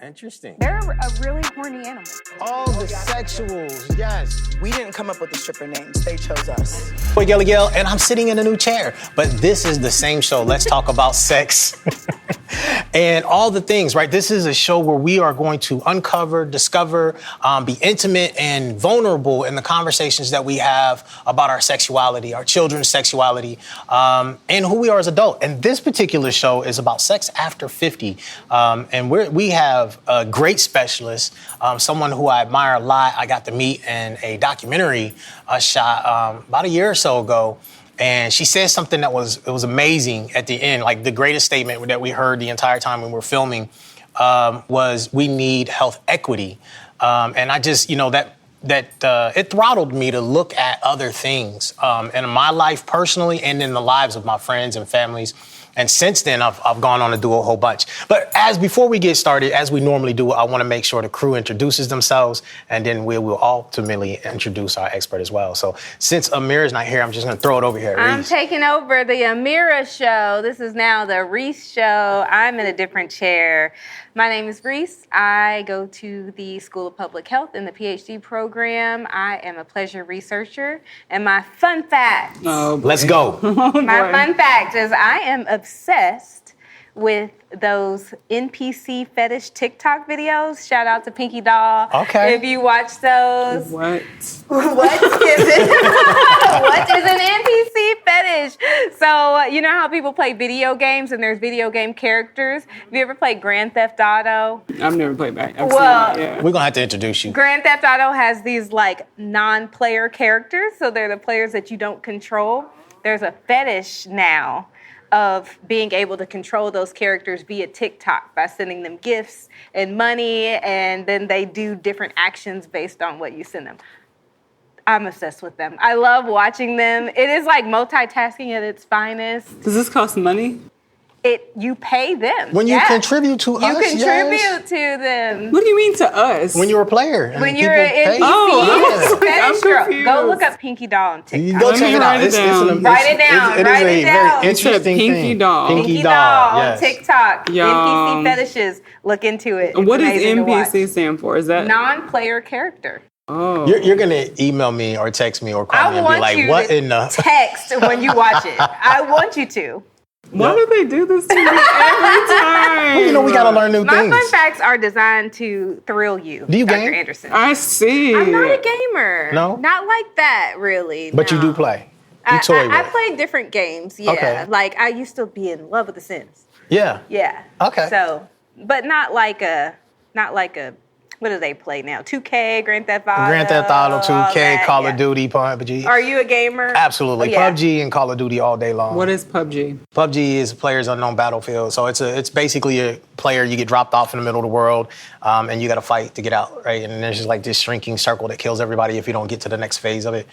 Interesting. They're a really horny animal. All the sexuals, yes. We didn't come up with the stripper names. They chose us. Boy, Gilly Gill, and I'm sitting in a new chair. But this is the same show. Let's talk about sex and all the things, right? This is a show where we are going to uncover, discover, be intimate and vulnerable in the conversations that we have about our sexuality, our children's sexuality, and who we are as adults. And this particular show is about sex after 50. And we have a great specialist, someone who I admire a lot. I got to meet in a documentary shot about a year or so ago. And she said something that was amazing at the end. Like the greatest statement that we heard the entire time when we were filming was, we need health equity. And I just, that it throttled me to look at other things in my life personally and in the lives of my friends and families. And since then, I've gone on to do a whole bunch. But before we get started, as we normally do, I want to make sure the crew introduces themselves, and then we will ultimately introduce our expert as well. So since Amira's not here, I'm just going to throw it over here. I'm taking over the Amira show. This is now the Reese show. I'm in a different chair. My name is Reese. I go to the School of Public Health in the PhD program. I am a pleasure researcher. And my fun fact. Let's go. My fun fact is I am obsessed with those NPC fetish TikTok videos. Shout out to Pinky Doll. Okay. If you watch those. What? What is it? What is an NPC fetish? So, you know how people play video games and there's video game characters? Have you ever played Grand Theft Auto? I've never played back. Well, We're going to have to introduce you. Grand Theft Auto has these like non-player characters, so they're the players that you don't control. There's a fetish now of being able to control those characters via TikTok by sending them gifts and money, and then they do different actions based on what you send them. I'm obsessed with them. I love watching them. It is like multitasking at its finest. Does this cost money? You pay them. When you contribute to us, you contribute yes. to them. What do you mean to us? When you're a player. When you're an Oh, fetish girl, confused. go look up Pinky Doll on TikTok. You go check it out. Write it down. Write it down. It is Write a it down. very interesting Pinky thing. Doll. Pinky Doll on yes. TikTok. Y'all. NPC fetishes. Look into it. It's What does amazing to watch. NPC stand for? Is that? Non-player character. Oh. You're going to email me or text me or call me I and be want like, you what to in the... text when you watch it. I want you to. Why do they do this to me every time? Well, we got to learn new My things. fun facts are designed to thrill you. Do you Dr. game? Anderson. I see. I'm not a gamer. No? Not like that, really. But no. you do play. You toy I with. played different games, yeah. Okay. Like, I used to be in love with The Sims. Yeah. Yeah. Okay. So, but not like a, what do they play now? 2K, Grand Theft Auto. Grand Theft Auto, all 2K, that, Call yeah. of Duty, PUBG. Are you a gamer? Absolutely. Oh, yeah. PUBG and Call of Duty all day long. What is PUBG? PUBG is Players Unknown Battlefield. So it's basically a player, you get dropped off in the middle of the world, and you got to fight to get out, right? And there's just like this shrinking circle that kills everybody if you don't get to the next phase of it.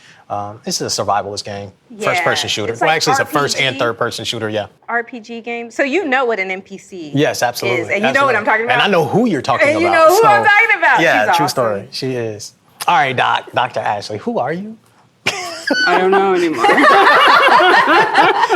This is a survivalist game. Yeah. First-person shooter. It's like Actually, it's a first and RPG. third-person shooter, yeah. RPG game. So you know what an NPC Yes, absolutely. is. And you know what I'm talking about. And I know who you're talking And about. you know who I'm talking about. Yeah, She's true awesome. story. She is. All right, Dr. Ashley, who are you? I don't know anymore.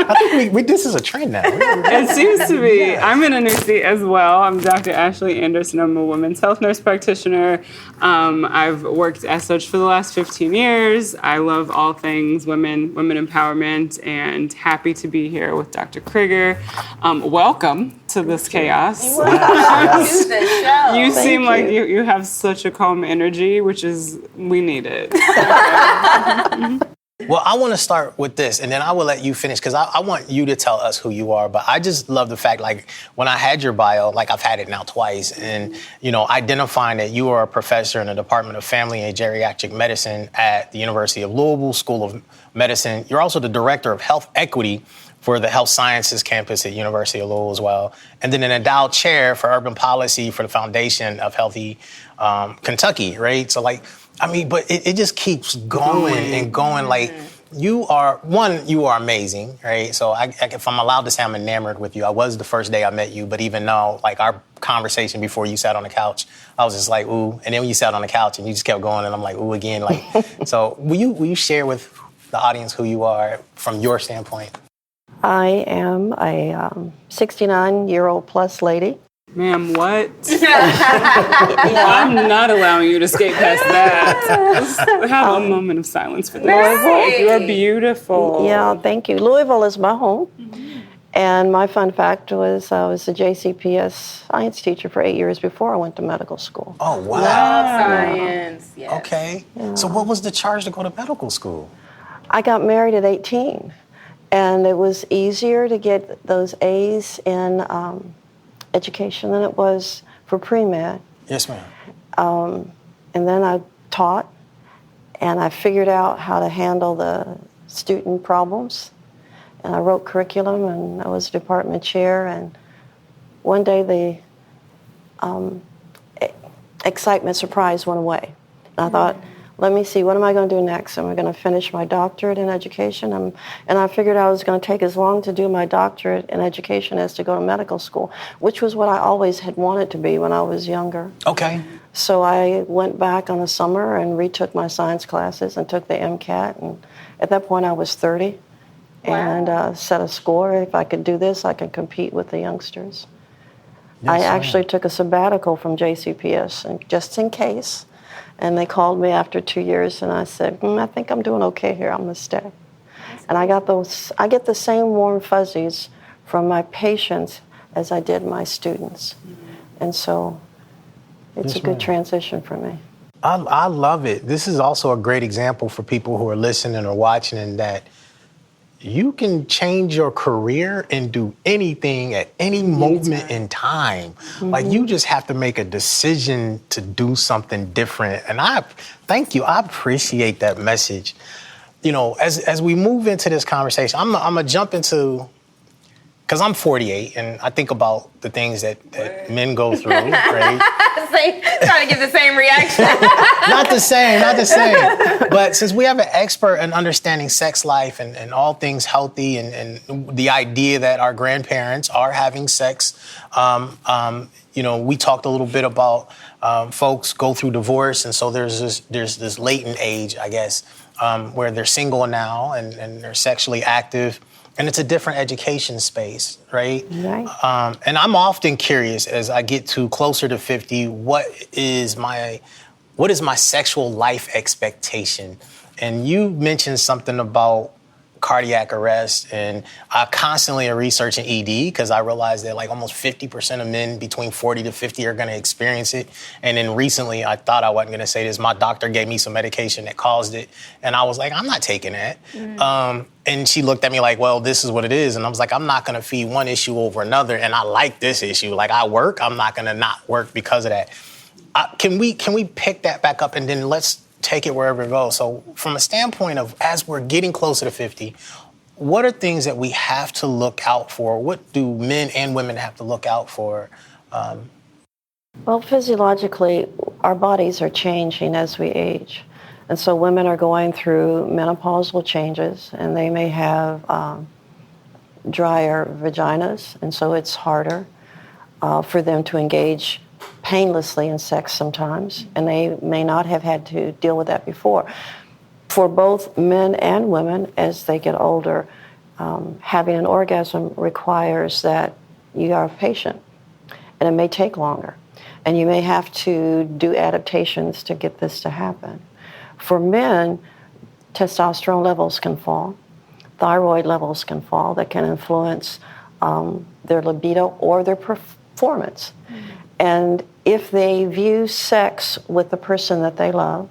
I think this is a trend now. It seems to be. I'm in a new seat as well. I'm Dr. Ashley Anderson. I'm a women's health nurse practitioner. I've worked as such for the last 15 years. I love all things women empowerment, and happy to be here with Dr. Krigger. Welcome to this chaos. To the show. You seem like you have such a calm energy, which is, we need it. Well, I want to start with this, and then I will let you finish, because I want you to tell us who you are. But I just love the fact, like, when I had your bio, like, I've had it now twice, and, identifying that you are a professor in the Department of Family and Geriatric Medicine at the University of Louisville School of Medicine. You're also the Director of Health Equity for the Health Sciences campus at University of Louisville as well. And then an endowed chair for urban policy for the Foundation of Healthy Kentucky, right? So, like, but it just keeps going and going. Like, you are amazing, right? So if I'm allowed to say I'm enamored with you, I was the first day I met you, but even though, like, our conversation before you sat on the couch, I was just like, ooh. And then when you sat on the couch and you just kept going, and I'm like, ooh, again. Like, so will you share with the audience who you are from your standpoint? I am a 69-year-old plus lady. Ma'am, what? I'm not allowing you to skate past that. Let's have a moment of silence for this. Right. You are beautiful. Yeah, thank you. Louisville is my home. And my fun fact was I was a JCPS science teacher for 8 years before I went to medical school. Oh, wow. Science. Yes. Okay. So what was the charge to go to medical school? I got married at 18, and it was easier to get those A's in education than it was for pre-med. Yes, ma'am. And then I taught, and I figured out how to handle the student problems. And I wrote curriculum, and I was department chair. And one day the excitement, surprise went away. And I thought, let me see, what am I going to do next? Am I going to finish my doctorate in education? And I figured I was going to take as long to do my doctorate in education as to go to medical school, which was what I always had wanted to be when I was younger. Okay. So I went back on the summer and retook my science classes and took the MCAT. And at that point, I was 30. Wow. And set a score. If I could do this, I could compete with the youngsters. Yes, I ma'am. actually took a sabbatical from JCPS, and just in case. And they called me after 2 years, and I said, I think I'm doing okay here. I'm going to stay. And I get the same warm fuzzies from my patients as I did my students. And so it's Yes, a good ma'am. transition for me. I love it. This is also a great example for people who are listening or watching, in that you can change your career and do anything at any moment in time. Like, you just have to make a decision to do something different. And I thank you. I appreciate that message. You know, as we move into this conversation, I'm gonna jump into, because I'm 48 and I think about the things that men go through, right? Trying to give the same reaction. Not the same. But since we have an expert in understanding sex life and all things healthy, and the idea that our grandparents are having sex, you know, we talked a little bit about folks go through divorce, and so there's this latent age, I guess, where they're single now and they're sexually active. And it's a different education space, right? Right. And I'm often curious, as I get to closer to 50, what is my sexual life expectation? And you mentioned something about cardiac arrest, and I constantly am researching ED because I realized that like almost 50% of men between 40 to 50 are going to experience it. And then recently, I thought I wasn't going to say this, my doctor gave me some medication that caused it, and I was like, I'm not taking that. And she looked at me like, well, this is what it is. And I was like, I'm not going to feed one issue over another, and I like this issue. Like, I work, I'm not going to not work because of that. Can we pick that back up, and then let's take it wherever it goes? So from a standpoint of, as we're getting closer to 50, what are things that we have to look out for? What do men and women have to look out for? Well, physiologically, our bodies are changing as we age. And so women are going through menopausal changes, and they may have drier vaginas, and so it's harder for them to engage painlessly in sex sometimes, and they may not have had to deal with that before. For both men and women, as they get older, having an orgasm requires that you are patient, and it may take longer, and you may have to do adaptations to get this to happen. For men, testosterone levels can fall, thyroid levels can fall, that can influence their libido or their performance. And if they view sex with the person that they love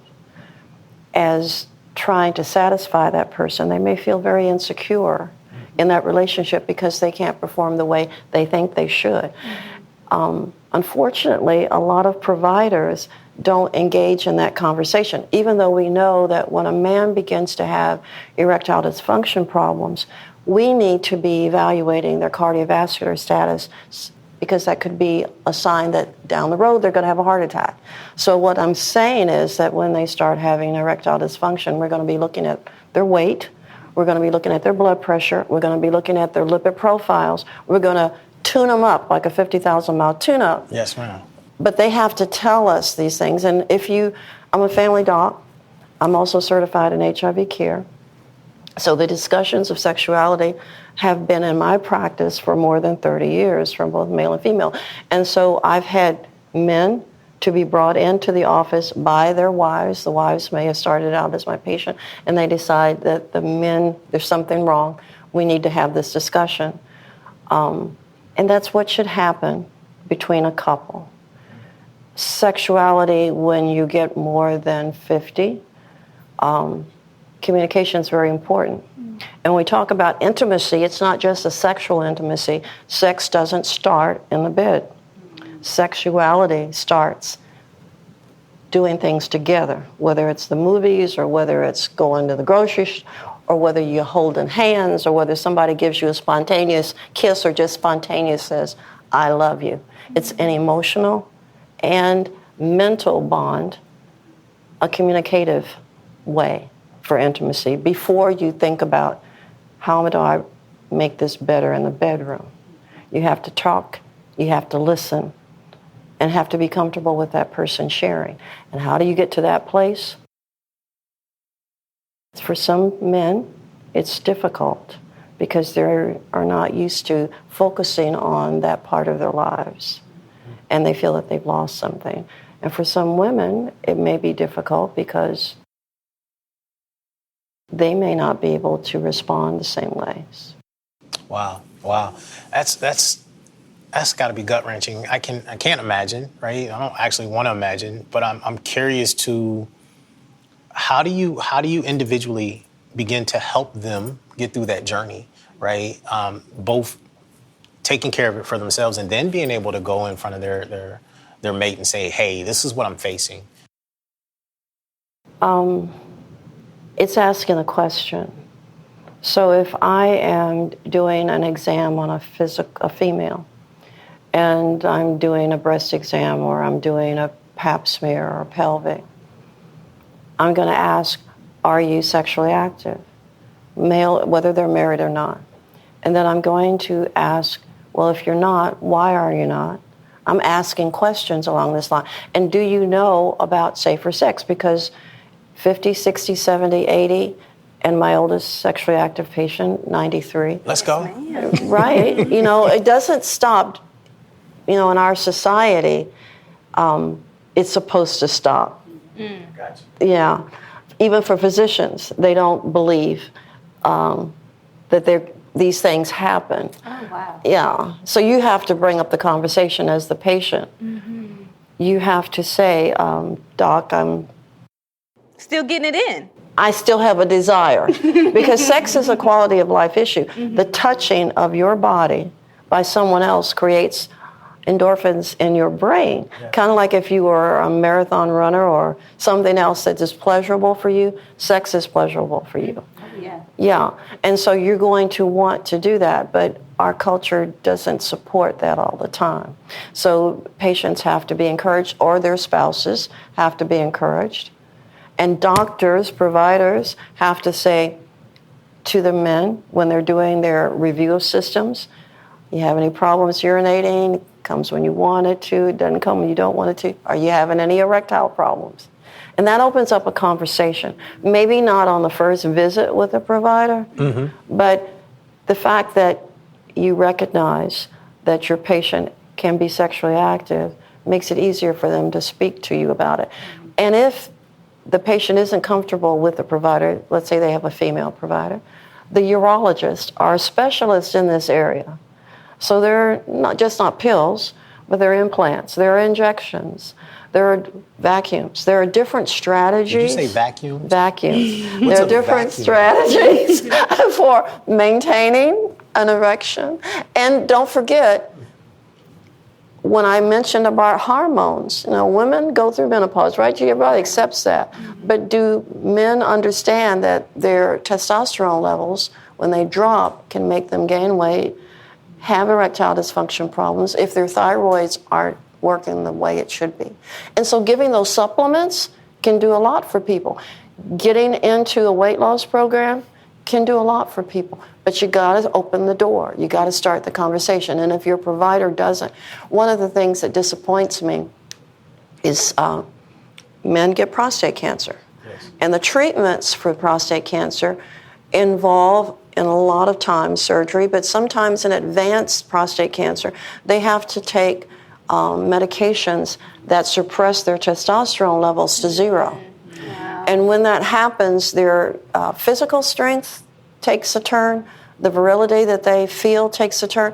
as trying to satisfy that person, they may feel very insecure in that relationship because they can't perform the way they think they should. Unfortunately, a lot of providers don't engage in that conversation, even though we know that when a man begins to have erectile dysfunction problems, we need to be evaluating their cardiovascular status, because that could be a sign that down the road they're going to have a heart attack. So what I'm saying is that when they start having erectile dysfunction, we're going to be looking at their weight, we're going to be looking at their blood pressure, we're going to be looking at their lipid profiles, we're going to tune them up like a 50,000-mile tune-up. Yes, ma'am. But they have to tell us these things. And I'm a family doc, I'm also certified in HIV care. So the discussions of sexuality have been in my practice for more than 30 years, from both male and female. And so I've had men to be brought into the office by their wives. The wives may have started out as my patient, and they decide that the men, there's something wrong. We need to have this discussion. And that's what should happen between a couple. Sexuality, when you get more than 50, communication is very important. And when we talk about intimacy, it's not just a sexual intimacy. Sex doesn't start in the bed. Sexuality starts doing things together, whether it's the movies or whether it's going to the grocery store, or whether you're holding hands, or whether somebody gives you a spontaneous kiss or just spontaneous says, I love you. It's an emotional and mental bond, a communicative way for intimacy before you think about how do I make this better in the bedroom. You have to talk, you have to listen, and have to be comfortable with that person sharing. And how do you get to that place? For some men, it's difficult because they are not used to focusing on that part of their lives, and they feel that they've lost something. And for some women, it may be difficult because they may not be able to respond the same ways. Wow. That's got to be gut-wrenching. I can't imagine, right? I don't actually want to imagine, but I'm curious to how do you individually begin to help them get through that journey, right? Both taking care of it for themselves and then being able to go in front of their mate and say, hey, this is what I'm facing. It's asking a question. So if I am doing an exam on a female, and I'm doing a breast exam or I'm doing a pap smear or pelvic, I'm going to ask, are you sexually active? Male, whether they're married or not. And then I'm going to ask, well, if you're not, why are you not? I'm asking questions along this line. And do you know about safer sex? Because 50, 60, 70, 80, and my oldest sexually active patient, 93. Let's go. Right? It doesn't stop. In our society, it's supposed to stop. Gotcha. Yeah. Even for physicians, they don't believe that these things happen. Oh, wow. Yeah. So you have to bring up the conversation as the patient. Mm-hmm. You have to say, Doc, I'm Still getting it in. I still have a desire. Because sex is a quality of life issue. Mm-hmm. The touching of your body by someone else creates endorphins in your brain. Yeah. Kind of like if you were a marathon runner or something else that is pleasurable for you, sex is pleasurable for you. Yeah. Yeah. And so you're going to want to do that, but our culture doesn't support that all the time. So patients have to be encouraged, or their spouses have to be encouraged. And doctors, providers have to say to the men when they're doing their review of systems, you have any problems urinating? Comes when you want it to, it doesn't come when you don't want it to. Are you having any erectile problems? And that opens up a conversation. Maybe not on the first visit with a provider, but the fact that you recognize that your patient can be sexually active makes it easier for them to speak to you about it. And if the patient isn't comfortable with the provider, let's say they have a female provider, the urologists are specialists in this area. So they're not pills, but they're implants, there are injections, there are vacuums, there are different strategies. Did you say vacuums? Vacuums. There are different strategies for maintaining an erection. And don't forget, when I mentioned about hormones, women go through menopause, right? Everybody accepts that. But do men understand that their testosterone levels, when they drop, can make them gain weight, have erectile dysfunction problems if their thyroids aren't working the way it should be? And so giving those supplements can do a lot for people. Getting into a weight loss program can do a lot for people. But you got to open the door. You got to start the conversation. And if your provider doesn't, one of the things that disappoints me is men get prostate cancer. Yes. And the treatments for prostate cancer involve, in a lot of times, surgery, but sometimes in advanced prostate cancer, they have to take medications that suppress their testosterone levels to zero. Wow. And when that happens, their physical strength takes a turn, the virility that they feel takes a turn,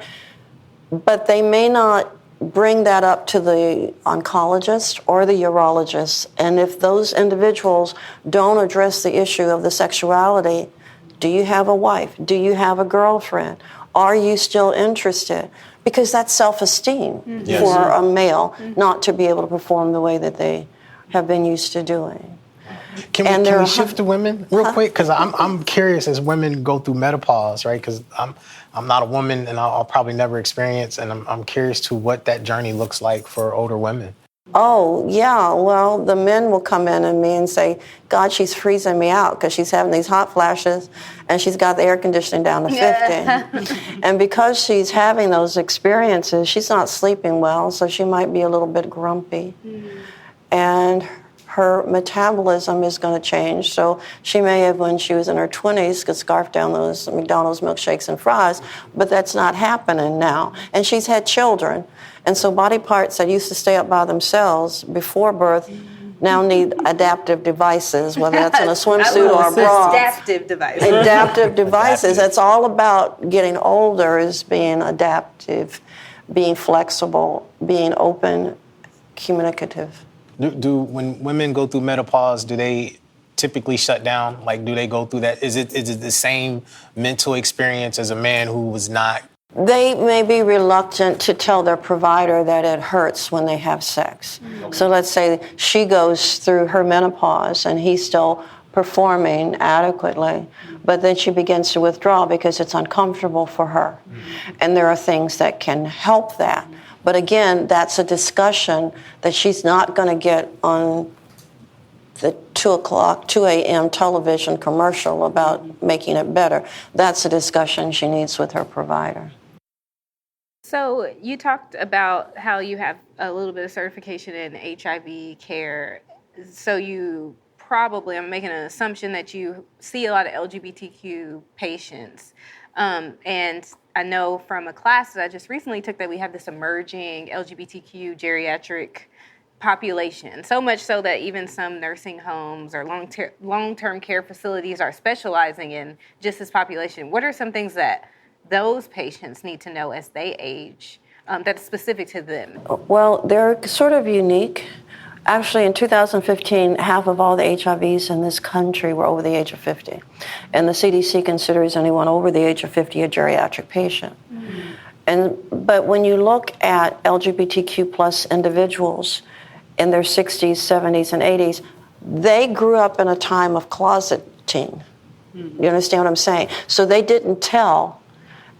but they may not bring that up to the oncologist or the urologist. And if those individuals don't address the issue of the sexuality, do you have a wife? Do you have a girlfriend? Are you still interested? Because that's self-esteem Yes. for a male not to be able to perform the way that they have been used to doing. Can we shift to women real quick? Because I'm curious as women go through menopause, right? Because I'm not a woman and I'll probably never experience, and I'm curious to what that journey looks like for older women. Oh, yeah. Well, the men will come in and me and say, God, she's freezing me out because she's having these hot flashes and she's got the air conditioning down to 50. And because she's having those experiences, she's not sleeping well, so she might be a little bit grumpy. And her metabolism is going to change. So she may have, when she was in her 20s, could scarf down those McDonald's milkshakes and fries, but that's not happening now. And she's had children. And so body parts that used to stay up by themselves before birth now need adaptive devices, whether that's in a swimsuit or a bra. Adaptive devices. Adaptive devices. That's all about getting older, is being adaptive, being flexible, being open, communicative. Do when women go through menopause, do they typically shut down? Like, do they go through that? Is it the same mental experience as a man who was not? They may be reluctant to tell their provider that it hurts when they have sex. So let's say she goes through her menopause and he's still performing adequately, but then she begins to withdraw because it's uncomfortable for her. And there are things that can help that. But again, that's a discussion that she's not going to get on the 2 a.m. television commercial about making it better. That's a discussion she needs with her provider. So you talked about how you have a little bit of certification in HIV care. So you probably, I'm making an assumption that you see a lot of LGBTQ patients. And I know from a class that I just recently took that we have this emerging LGBTQ geriatric population, so much so that even some nursing homes or long-term care facilities are specializing in just this population. What are some things that those patients need to know as they age that's specific to them? Well, they're sort of unique. Actually, in 2015, half of all the HIVs in this country were over the age of 50. And the CDC considers anyone over the age of 50 a geriatric patient. But when you look at LGBTQ plus individuals in their 60s, 70s, and 80s, they grew up in a time of closeting. You understand what I'm saying? So they didn't tell,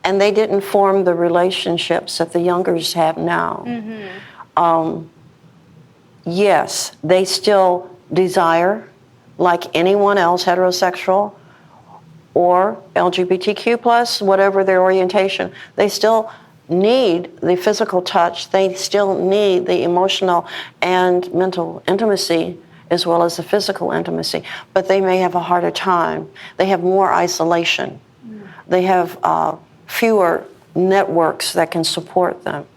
and they didn't form the relationships that the youngers have now. Yes, they still desire, like anyone else, heterosexual or LGBTQ plus, whatever their orientation, they still need the physical touch, they still need the emotional and mental intimacy as well as the physical intimacy, but they may have a harder time. They have more isolation. They have fewer networks that can support them.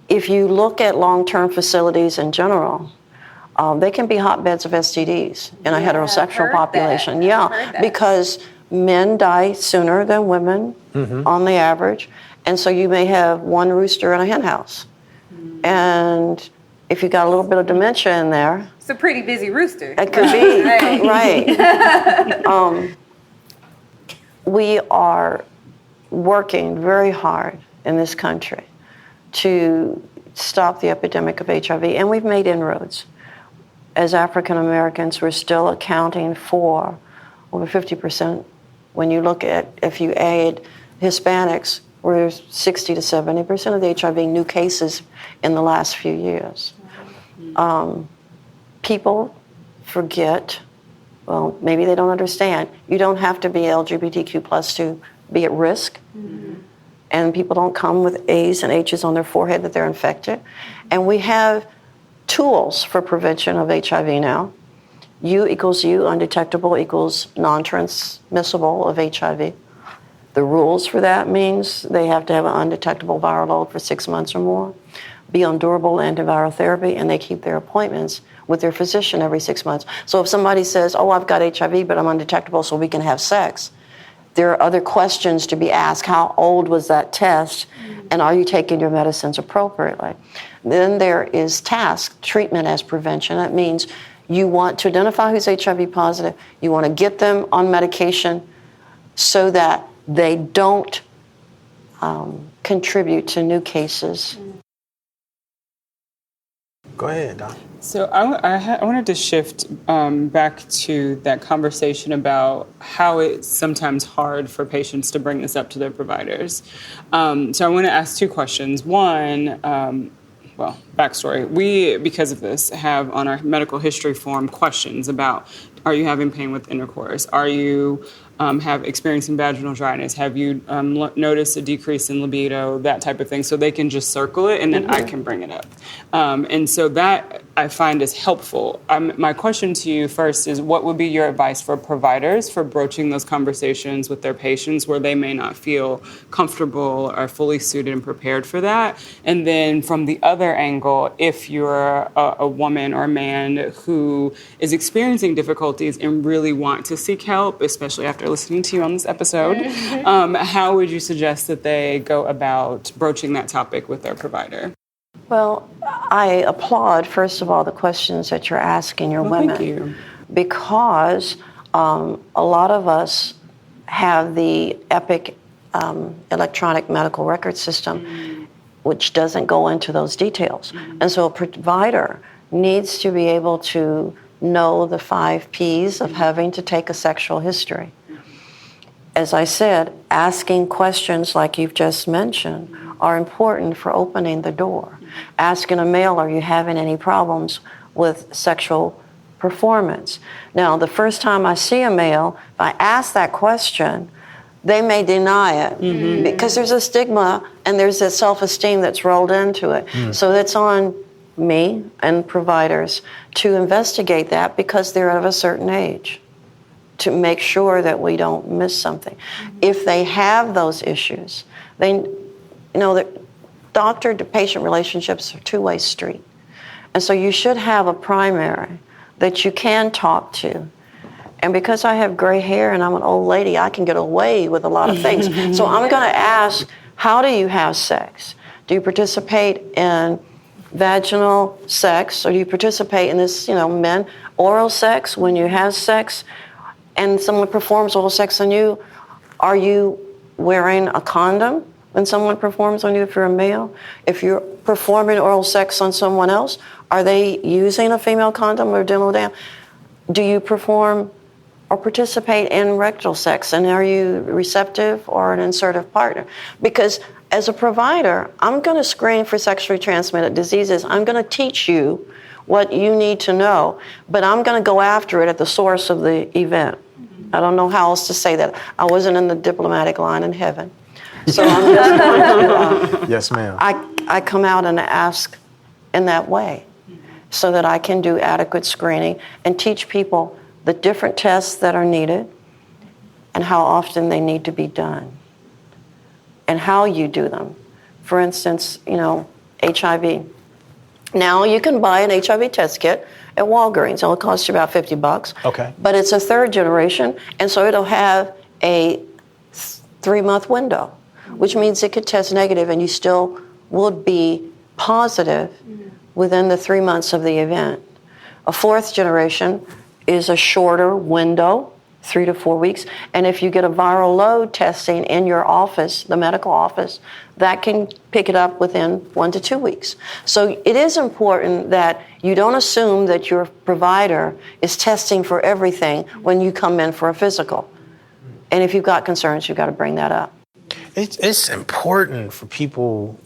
If you look at long-term facilities in general, they can be hotbeds of STDs in a heterosexual population. Because men die sooner than women on the average, and so you may have one rooster in a hen house. And if you got a little bit of dementia in there, It's a pretty busy rooster. it could be, right. We are working very hard in this country to stop the epidemic of HIV, and we've made inroads. As African Americans, we're still accounting for over 50%. When you look at, if you add Hispanics, we're 60 to 70% of the HIV new cases in the last few years. People forget, well, maybe they don't understand, you don't have to be LGBTQ plus to be at risk. And people don't come with A's and H's on their forehead that they're infected. And we have tools for prevention of HIV now. U equals U, undetectable equals non-transmissible of HIV. The rules for that means they have to have an undetectable viral load for 6 months or more, be on durable antiviral therapy, and they keep their appointments with their physician every 6 months. So if somebody says, oh, I've got HIV, but I'm undetectable, so we can have sex, there are other questions to be asked. How old was that test? And are you taking your medicines appropriately? Then there is task, treatment as prevention. That means you want to identify who's HIV positive. You want to get them on medication so that they don't contribute to new cases. Go ahead, Don. So I wanted to shift back to that conversation about how it's sometimes hard for patients to bring this up to their providers. So I want to ask two questions. One, backstory. We, because of this, have on our medical history form questions about, are you having pain with intercourse? Are you have experiencing vaginal dryness? Have you noticed a decrease in libido? That type of thing. So they can just circle it, and then I can bring it up. And so that I find is helpful. My question to you first is, what would be your advice for providers for broaching those conversations with their patients where they may not feel comfortable or fully suited and prepared for that? And then from the other angle, if you're a woman or a man who is experiencing difficulties and really want to seek help, especially after listening to you on this episode, how would you suggest that they go about broaching that topic with their provider? Well, I applaud, first of all, the questions that you're asking your women. Thank you. Because a lot of us have the EPIC electronic medical record system, which doesn't go into those details. And so a provider needs to be able to know the 5 Ps of having to take a sexual history. As I said, asking questions like you've just mentioned are important for opening the door. Asking a male, are you having any problems with sexual performance? Now, the first time I see a male, if I ask that question, they may deny it because there's a stigma and there's a self-esteem that's rolled into it. So it's on me and providers to investigate that because they're of a certain age, to make sure that we don't miss something. If they have those issues, they know that doctor-to-patient relationships are a two-way street. And so you should have a primary that you can talk to. And because I have gray hair and I'm an old lady, I can get away with a lot of things. So I'm going to ask, how do you have sex? Do you participate in vaginal sex, or do you participate in this, men, oral sex? When you have sex and someone performs oral sex on you, are you wearing a condom when someone performs on you if you're a male? If you're performing oral sex on someone else, are they using a female condom or dental dam? Do you perform or participate in rectal sex, and are you receptive or an insertive partner? Because as a provider, I'm going to screen for sexually transmitted diseases. I'm going to teach you what you need to know, but I'm going to go after it at the source of the event. I don't know how else to say that. I wasn't in the diplomatic line in heaven. So I'm just going to, Yes, ma'am. I come out and ask in that way so that I can do adequate screening and teach people the different tests that are needed and how often they need to be done and how you do them. For instance, HIV. Now you can buy an HIV test kit at Walgreens. It'll cost you about $50. Okay. But it's a 3rd generation, and so it'll have a 3-month window, which means it could test negative and you still would be positive within the 3 months of the event. A 4th generation is a shorter window, 3 to 4 weeks. And if you get a viral load testing in your office, the medical office, that can pick it up within 1 to 2 weeks. So it is important that you don't assume that your provider is testing for everything when you come in for a physical. And if you've got concerns, you've got to bring that up. It's important for people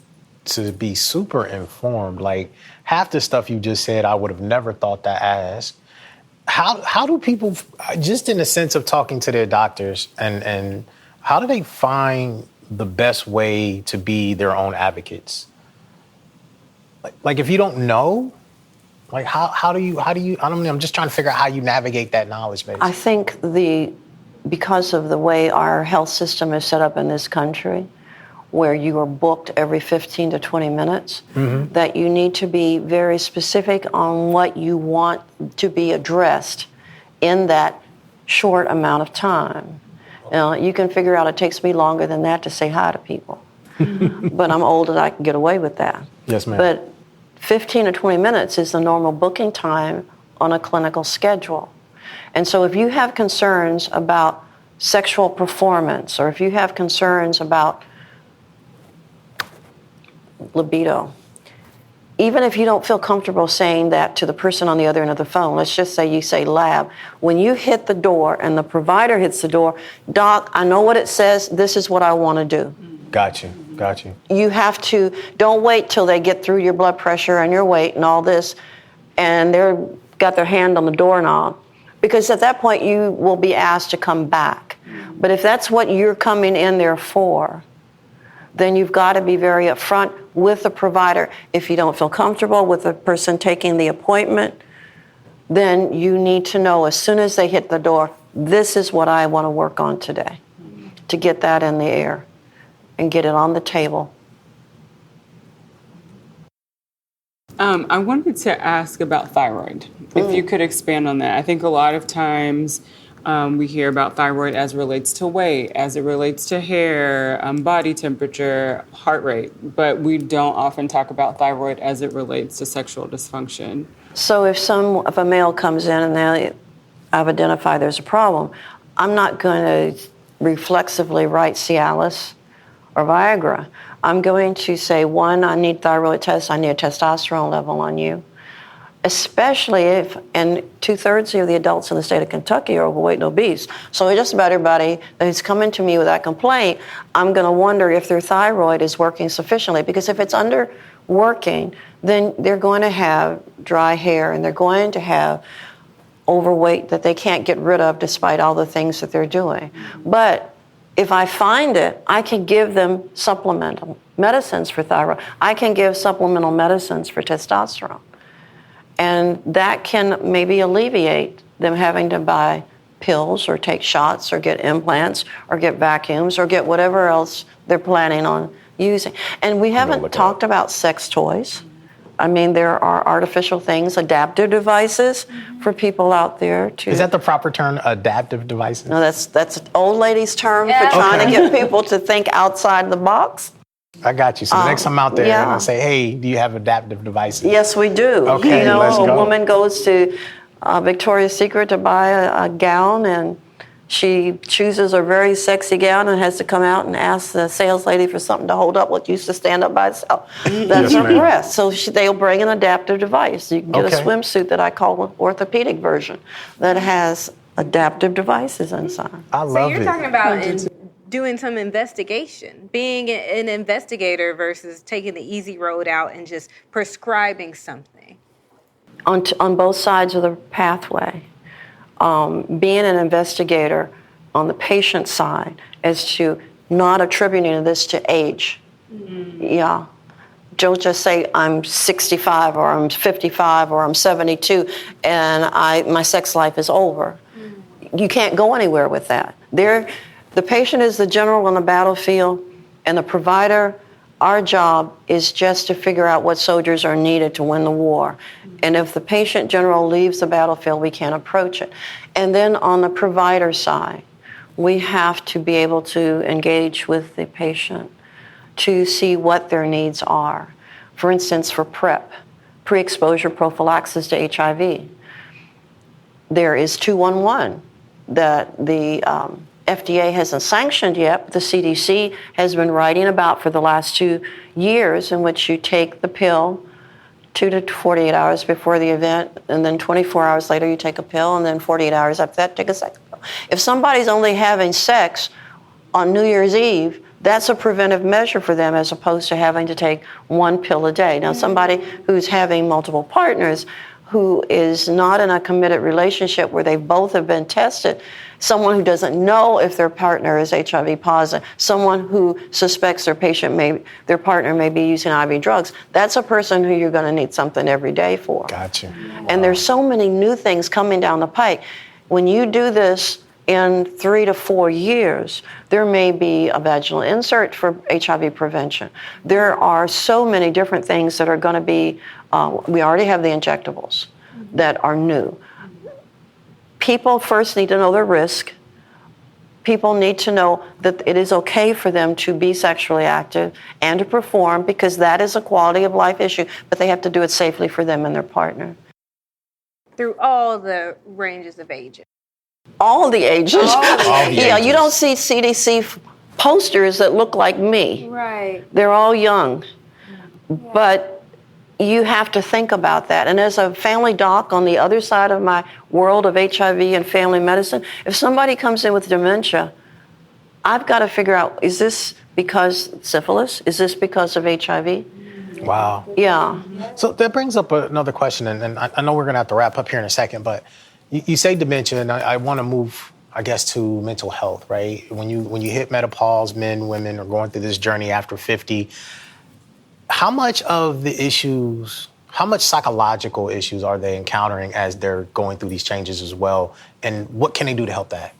to be super informed. Like, half the stuff you just said, I would have never thought to ask. How do people, just in the sense of talking to their doctors, and how do they find the best way to be their own advocates? Like if you don't know, Like how do you, I don't know, I'm just trying to figure out how you navigate that knowledge base. I think because of the way our health system is set up in this country, where you are booked every 15 to 20 minutes, that you need to be very specific on what you want to be addressed in that short amount of time. You can figure out it takes me longer than that to say hi to people. But I'm old and I can get away with that. Yes, ma'am. But 15 to 20 minutes is the normal booking time on a clinical schedule. And so if you have concerns about sexual performance, or if you have concerns about libido, even if you don't feel comfortable saying that to the person on the other end of the phone, let's just say you say lab, when you hit the door and the provider hits the door, doc, I know what it says, this is what I want to do. Got you. You have to, don't wait till they get through your blood pressure and your weight and all this, and they're got their hand on the doorknob. Because at that point, you will be asked to come back. But if that's what you're coming in there for, then you've got to be very upfront with the provider. If you don't feel comfortable with the person taking the appointment, then you need to know as soon as they hit the door, this is what I want to work on today, to get that in the air and get it on the table. I wanted to ask about thyroid, if you could expand on that. I think a lot of times we hear about thyroid as it relates to weight, as it relates to hair, body temperature, heart rate, but we don't often talk about thyroid as it relates to sexual dysfunction. So if a male comes in and I've identified there's a problem, I'm not going to reflexively write Cialis or Viagra. I'm going to say, one, I need thyroid tests, I need a testosterone level on you. Especially if, and 2/3 of the adults in the state of Kentucky are overweight and obese. So just about everybody who's coming to me with that complaint, I'm going to wonder if their thyroid is working sufficiently. Because if it's underworking, then they're going to have dry hair and they're going to have overweight that they can't get rid of despite all the things that they're doing. But if I find it, I can give them supplemental medicines for thyroid. I can give supplemental medicines for testosterone. And that can maybe alleviate them having to buy pills or take shots or get implants or get vacuums or get whatever else they're planning on using. And we haven't talked about sex toys. I mean, there are artificial things, adaptive devices for people out there to... Is that the proper term, adaptive devices? No, that's an old lady's term for trying to get people to think outside the box. I got you. So next time I'm out there, I'm going to say, hey, do you have adaptive devices? Yes, we do. Okay, let's go. A woman goes to Victoria's Secret to buy a gown, and she chooses a very sexy gown and has to come out and ask the sales lady for something to hold up what used to stand up by itself. That's her breast. So they'll bring an adaptive device. You can get a swimsuit that I call an orthopedic version that has adaptive devices inside. I love it. So you're talking about doing some investigation, being an investigator versus taking the easy road out and just prescribing something. On both sides of the pathway. Being an investigator on the patient side as to not attributing this to age. Yeah. Don't just say I'm 65 or I'm 55 or I'm 72 and my sex life is over. You can't go anywhere with that. The patient is the general on the battlefield, and the provider, our job is just to figure out what soldiers are needed to win the war. And if the patient general leaves the battlefield, we can't approach it. And then on the provider side, we have to be able to engage with the patient to see what their needs are. For instance, for PrEP, pre-exposure prophylaxis to HIV, there is 211 that the FDA hasn't sanctioned yet, but the CDC has been writing about for the last 2 years, in which you take the pill 2 to 48 hours before the event, and then 24 hours later you take a pill, and then 48 hours after that take a second pill. If somebody's only having sex on New Year's Eve, that's a preventive measure for them as opposed to having to take one pill a day. Now, somebody who's having multiple partners, who is not in a committed relationship where they both have been tested, someone who doesn't know if their partner is HIV positive, someone who suspects their partner may be using IV drugs, that's a person who you're going to need something every day for. Gotcha. And there's so many new things coming down the pike. When you do this in 3 to 4 years, there may be a vaginal insert for HIV prevention. There are so many different things that are going to be, we already have the injectables that are new. People first need to know their risk. People need to know that it is okay for them to be sexually active and to perform, because that is a quality of life issue, but they have to do it safely for them and their partner. Through all the ranges of ages. All the ages. Yeah, you don't see CDC posters that look like me. Right. They're all young. But you have to think about that. And as a family doc on the other side of my world of HIV and family medicine, if somebody comes in with dementia, I've got to figure out, is this because syphilis? Is this because of HIV? Wow. Yeah. So that brings up another question, and I know we're going to have to wrap up here in a second, but you say dementia, and I want to move, I guess, to mental health, right? When you hit menopause, men, women are going through this journey after 50. How much of the issues, how much psychological issues are they encountering as they're going through these changes as well? And what can they do to help that?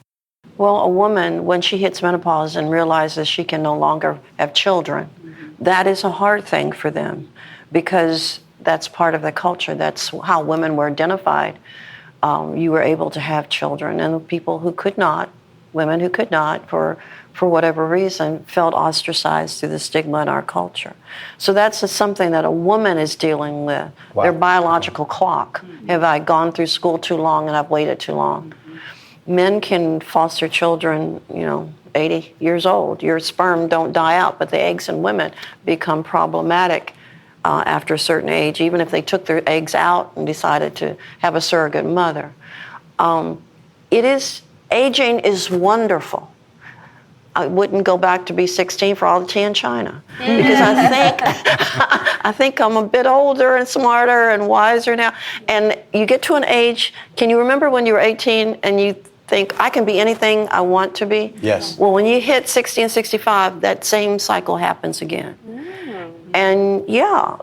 Well, a woman, when she hits menopause and realizes she can no longer have children, that is a hard thing for them, because that's part of the culture. That's how women were identified. You were able to have children, and people who could not, women who could not, for whatever reason, felt ostracized through the stigma in our culture. So that's something that a woman is dealing with. Wow. Their biological clock. Have I gone through school too long and I've waited too long? Men can foster children, 80 years old. Your sperm don't die out, but the eggs in women become problematic after a certain age, even if they took their eggs out and decided to have a surrogate mother. Aging is wonderful. I wouldn't go back to be 16 for all the tea in China, because I think I'm a bit older and smarter and wiser now. And you get to an age, can you remember when you were 18 and you think, I can be anything I want to be? Yes. Well, when you hit 60 and 65, that same cycle happens again. And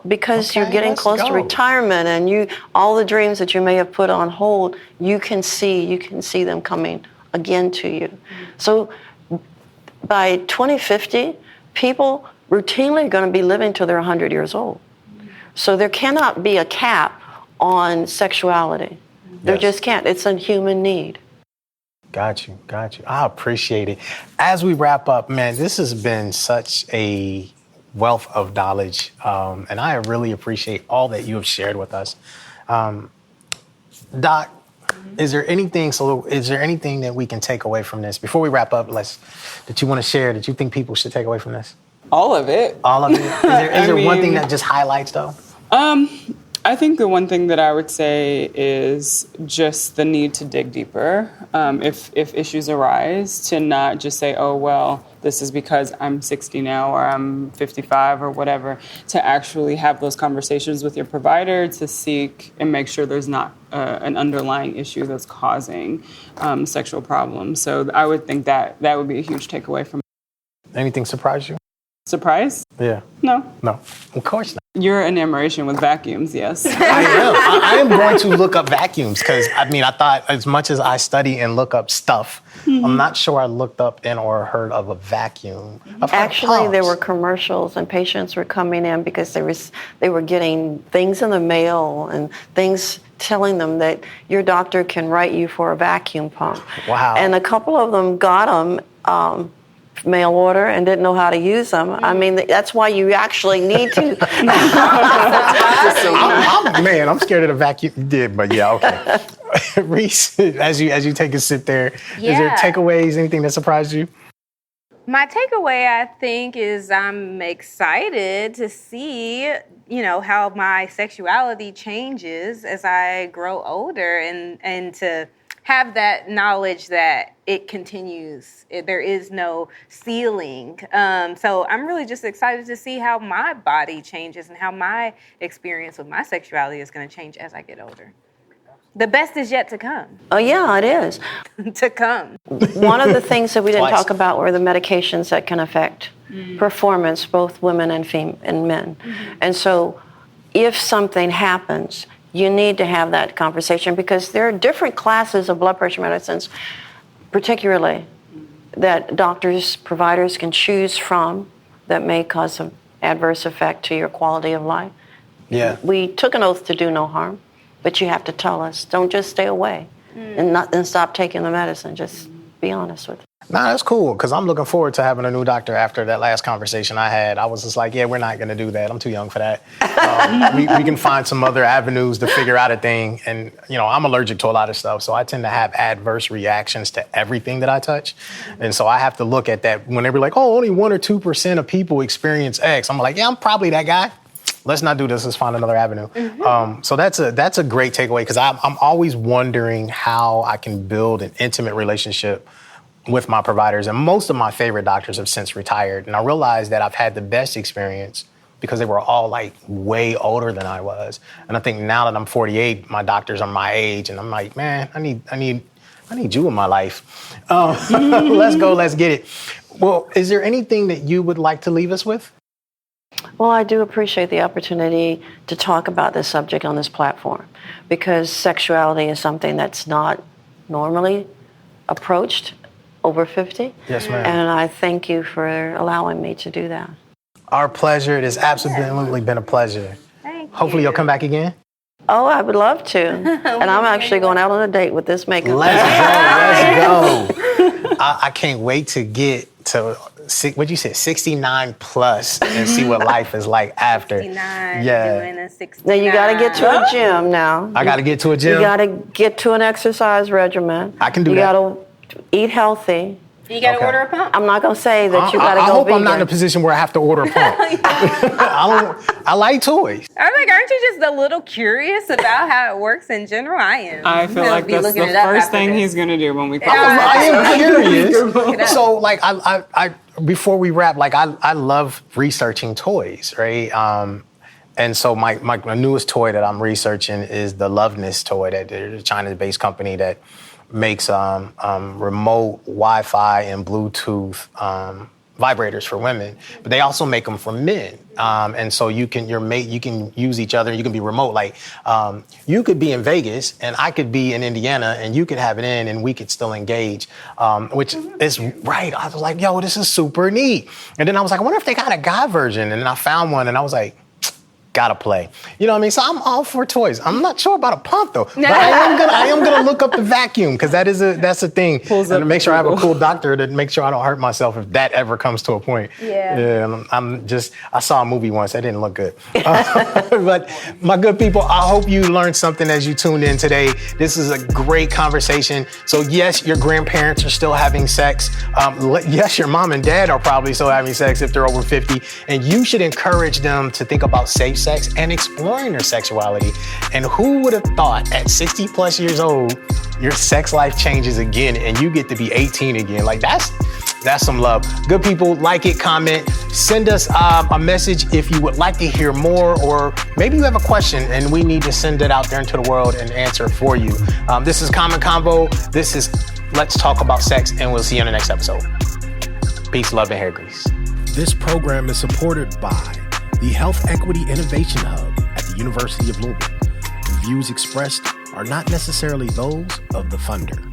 because you're getting close to retirement, and all the dreams that you may have put on hold, you can see them coming again to you. So by 2050, people routinely are going to be living till they're 100 years old. So there cannot be a cap on sexuality. There just can't. It's a human need. Got you. I appreciate it. As we wrap up, man, this has been such a wealth of knowledge, and I really appreciate all that you have shared with us. Doc, is there anything that we can take away from this before we wrap up, that you want to share, that you think people should take away from this? All of it. All of it? Is there one thing that just highlights, though? I think the one thing that I would say is just the need to dig deeper. If issues arise, to not just say, oh, well, this is because I'm 60 now or I'm 55 or whatever, to actually have those conversations with your provider to seek and make sure there's not an underlying issue that's causing sexual problems. So I would think that would be a huge takeaway from it. Anything surprise you? Surprise? Yeah. No, Of course not. Your enamoration with vacuums, yes. I am going to look up vacuums, because I thought, as much as I study and look up stuff, I'm not sure I looked up or heard of a vacuum. Actually, there were commercials, and patients were coming in because they were getting things in the mail and things telling them that your doctor can write you for a vacuum pump. Wow. And a couple of them got them. Mail order and didn't know how to use them. I mean, that's why you actually need to. I'm scared of the vacuum. You did, but yeah, okay. Reese, as you take a sit there, is there takeaways, anything that surprised you? My takeaway, I think, is I'm excited to see, how my sexuality changes as I grow older, and to have that knowledge that it continues. There is no ceiling. So I'm really just excited to see how my body changes and how my experience with my sexuality is going to change as I get older. The best is yet to come. Oh, yeah, it is. To come. One of the things that we didn't Twice. talk about were the medications that can affect performance, both women and men. And so if something happens, you need to have that conversation, because there are different classes of blood pressure medicines, particularly, that doctors, providers can choose from that may cause an adverse effect to your quality of life. Yeah. We took an oath to do no harm, but you have to tell us. Don't just stay away and stop taking the medicine. Just be honest with it. Nah, that's cool, because I'm looking forward to having a new doctor after that last conversation I had. I was just like, yeah, we're not going to do that. I'm too young for that. We can find some other avenues to figure out a thing. And, I'm allergic to a lot of stuff, so I tend to have adverse reactions to everything that I touch. And so I have to look at that when they be like, oh, only 1 or 2% of people experience X. I'm like, yeah, I'm probably that guy. Let's not do this. Let's find another avenue. So that's a great takeaway, because I'm always wondering how I can build an intimate relationship with my providers. And most of my favorite doctors have since retired. And I realized that I've had the best experience because they were all like way older than I was. And I think now that I'm 48, my doctors are my age, and I'm like, man, I need you in my life. Let's go. Let's get it. Well, is there anything that you would like to leave us with? Well, I do appreciate the opportunity to talk about this subject on this platform, because sexuality is something that's not normally approached over 50. Yes, ma'am. And I thank you for allowing me to do that. Our pleasure. It has absolutely been a pleasure. Thank Hopefully you. you'll come back again. Oh, I would love to. And I'm actually going out on a date with this makeup. Let's go. I can't wait to get to, what'd you say, 69 plus and see what life is like after. 69, Yeah. doing a 69. Now you got to get to a gym now. I got to get to a gym. You got to get to an exercise regimen. I can do you that. You got to eat healthy. You got to Okay. order a pump. I'm not going to say that you got to go I hope vegan. I'm not in a position where I have to order a pump. I like toys. I'm like, aren't you just a little curious about how it works in general? I am. I feel I'll like be that's looking the it up first after thing this. he's going to do when we I am curious. it up. So, like, I before we wrap, like, I love researching toys, right? And so my newest toy that I'm researching is the Loveness toy. That there's a China-based company that makes remote Wi-Fi and Bluetooth vibrators for women, but they also make them for men. And so you can use each other. You can be remote. Like you could be in Vegas and I could be in Indiana, and you could have it in, and we could still engage. Which is right. I was like, yo, this is super neat. And then I was like, I wonder if they got a guy version. And then I found one, and I was like, gotta play. You know what I mean? So I'm all for toys. I'm not sure about a pump though. But I am gonna look up the vacuum, because that's a thing. And to make sure I have a cool doctor to make sure I don't hurt myself if that ever comes to a point. Yeah. I saw a movie once, that didn't look good. But my good people, I hope you learned something as you tuned in today. This is a great conversation. So yes, your grandparents are still having sex. Yes, your mom and dad are probably still having sex if they're over 50. And you should encourage them to think about safe sex and exploring their sexuality. And who would have thought at 60 plus years old, your sex life changes again and you get to be 18 again? Like that's some love. Good people, like it, comment, send us a message if you would like to hear more, or maybe you have a question and we need to send it out there into the world and answer it for you. This is Common Convo. This is Let's Talk About Sex, and we'll see you on the next episode. Peace, love, and hair grease. This program is supported by the Health Equity Innovation Hub at the University of Louisville. The views expressed are not necessarily those of the funder.